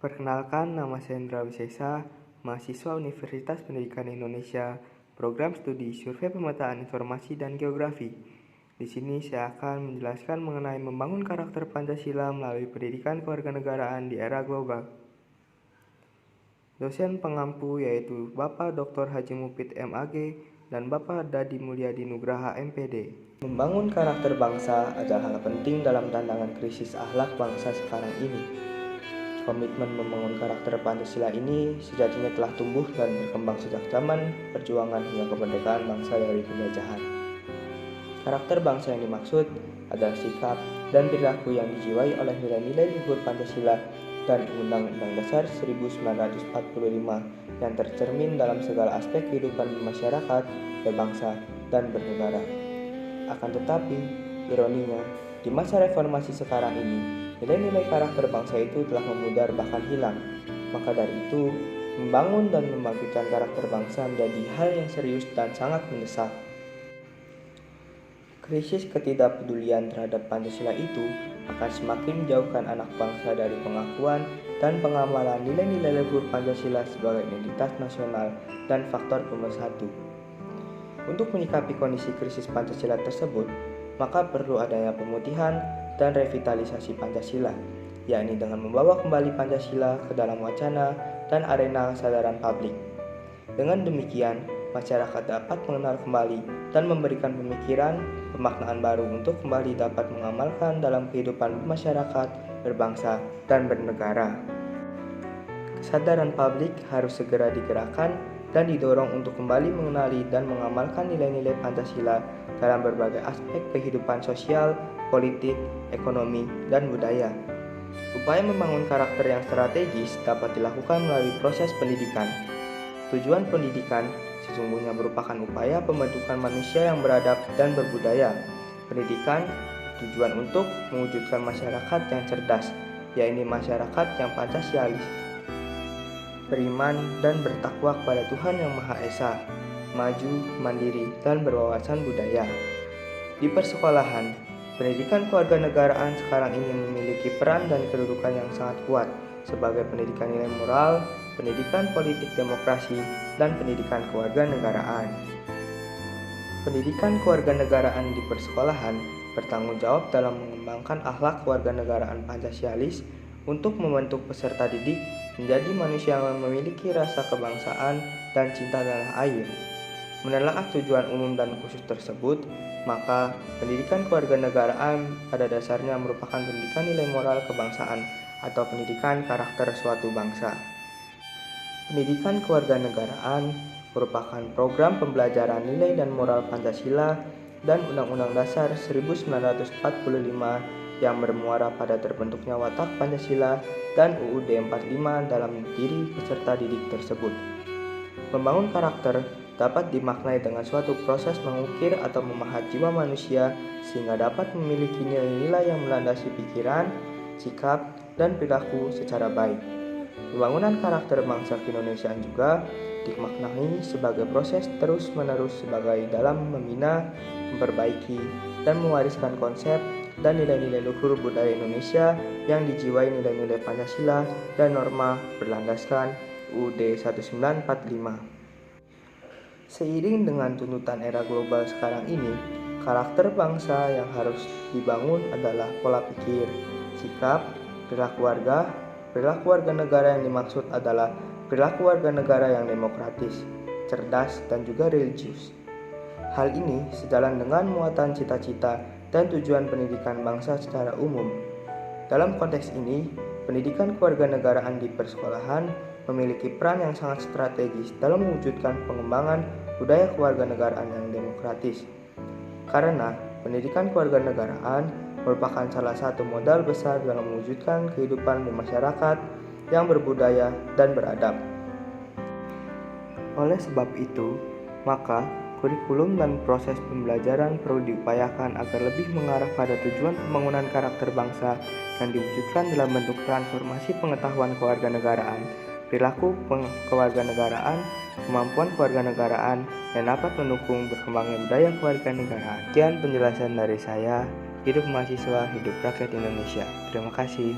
Perkenalkan, nama saya Indra Wisesa, mahasiswa Universitas Pendidikan Indonesia, program studi Survei Pemetaan Informasi dan Geografi. Di sini saya akan menjelaskan mengenai membangun karakter Pancasila melalui pendidikan kewarganegaraan di era global. Dosen pengampu yaitu Bapak Dr. Haji Mufid MAG dan Bapak Dadi Mulyadi Nugraha MPD. Membangun karakter bangsa adalah hal penting dalam tantangan krisis akhlak bangsa sekarang ini. Komitmen membangun karakter Pancasila ini sejatinya telah tumbuh dan berkembang sejak zaman perjuangan hingga kemerdekaan bangsa dari penjajahan. Karakter bangsa yang dimaksud adalah sikap dan perilaku yang dijiwai oleh nilai-nilai luhur Pancasila dan Undang-Undang Dasar 1945 yang tercermin dalam segala aspek kehidupan masyarakat, berbangsa, dan bernegara. Akan tetapi, ironinya, di masa reformasi sekarang ini, nilai-nilai karakter bangsa itu telah memudar bahkan hilang. Maka dari itu, membangun dan membangkitkan karakter bangsa menjadi hal yang serius dan sangat mendesak. Krisis ketidakpedulian terhadap Pancasila itu akan semakin menjauhkan anak bangsa dari pengakuan dan pengamalan nilai-nilai luhur Pancasila sebagai identitas nasional dan faktor pemersatu. Untuk menyikapi kondisi krisis Pancasila tersebut, maka perlu adanya pemutihan dan revitalisasi Pancasila, yakni dengan membawa kembali Pancasila ke dalam wacana dan arena kesadaran publik. Dengan demikian, masyarakat dapat mengenal kembali dan memberikan pemikiran, pemaknaan baru untuk kembali dapat mengamalkan dalam kehidupan masyarakat, berbangsa, dan bernegara. Kesadaran publik harus segera digerakkan dan didorong untuk kembali mengenali dan mengamalkan nilai-nilai Pancasila dalam berbagai aspek kehidupan sosial, politik, ekonomi, dan budaya. Upaya membangun karakter yang strategis dapat dilakukan melalui proses pendidikan. Tujuan pendidikan sesungguhnya merupakan upaya pembentukan manusia yang beradab dan berbudaya. Pendidikan tujuan untuk mewujudkan masyarakat yang cerdas, yaitu masyarakat yang Pancasialis, beriman dan bertakwa kepada Tuhan Yang Maha Esa, maju, mandiri, dan berwawasan budaya. Di persekolahan, pendidikan kewarganegaraan sekarang ini memiliki peran dan kedudukan yang sangat kuat sebagai pendidikan nilai moral, pendidikan politik demokrasi, dan pendidikan kewarganegaraan. Pendidikan kewarganegaraan di persekolahan bertanggung jawab dalam mengembangkan akhlak kewarganegaraan Pancasialis untuk membentuk peserta didik menjadi manusia yang memiliki rasa kebangsaan dan cinta tanah air. Menelaah tujuan umum dan khusus tersebut, maka pendidikan kewarganegaraan pada dasarnya merupakan pendidikan nilai moral kebangsaan atau pendidikan karakter suatu bangsa. Pendidikan kewarganegaraan merupakan program pembelajaran nilai dan moral Pancasila dan Undang-Undang Dasar 1945 yang bermuara pada terbentuknya watak Pancasila dan UUD 45 dalam diri peserta didik tersebut. Membangun karakter dapat dimaknai dengan suatu proses mengukir atau memahat jiwa manusia sehingga dapat memiliki nilai-nilai yang melandasi pikiran, sikap, dan perilaku secara baik. Pembangunan karakter bangsa keindonesiaan juga dimaknai sebagai proses terus-menerus sebagai dalam membina, memperbaiki, dan mewariskan konsep dan nilai-nilai luhur budaya Indonesia yang dijiwai nilai-nilai Pancasila dan norma berlandaskan UUD 1945. Seiring dengan tuntutan era global sekarang ini, karakter bangsa yang harus dibangun adalah pola pikir, sikap, perilaku warga negara yang dimaksud adalah perilaku warga negara yang demokratis, cerdas, dan juga religius. Hal ini sejalan dengan muatan cita-cita dan tujuan pendidikan bangsa secara umum. Dalam konteks ini, pendidikan kewarganegaraan di persekolahan memiliki peran yang sangat strategis dalam mewujudkan pengembangan budaya kewarganegaraan yang demokratis. Karena pendidikan kewarganegaraan merupakan salah satu modal besar dalam mewujudkan kehidupan bermasyarakat yang berbudaya dan beradab. Oleh sebab itu, maka kurikulum dan proses pembelajaran perlu diupayakan agar lebih mengarah pada tujuan pembangunan karakter bangsa yang diwujudkan dalam bentuk transformasi pengetahuan kewarganegaraan, perilaku kewarganegaraan, kemampuan kewarganegaraan, dan dapat mendukung berkembangnya budaya kewarganegaraan. Sekian penjelasan dari saya. Hidup mahasiswa, hidup rakyat Indonesia. Terima kasih.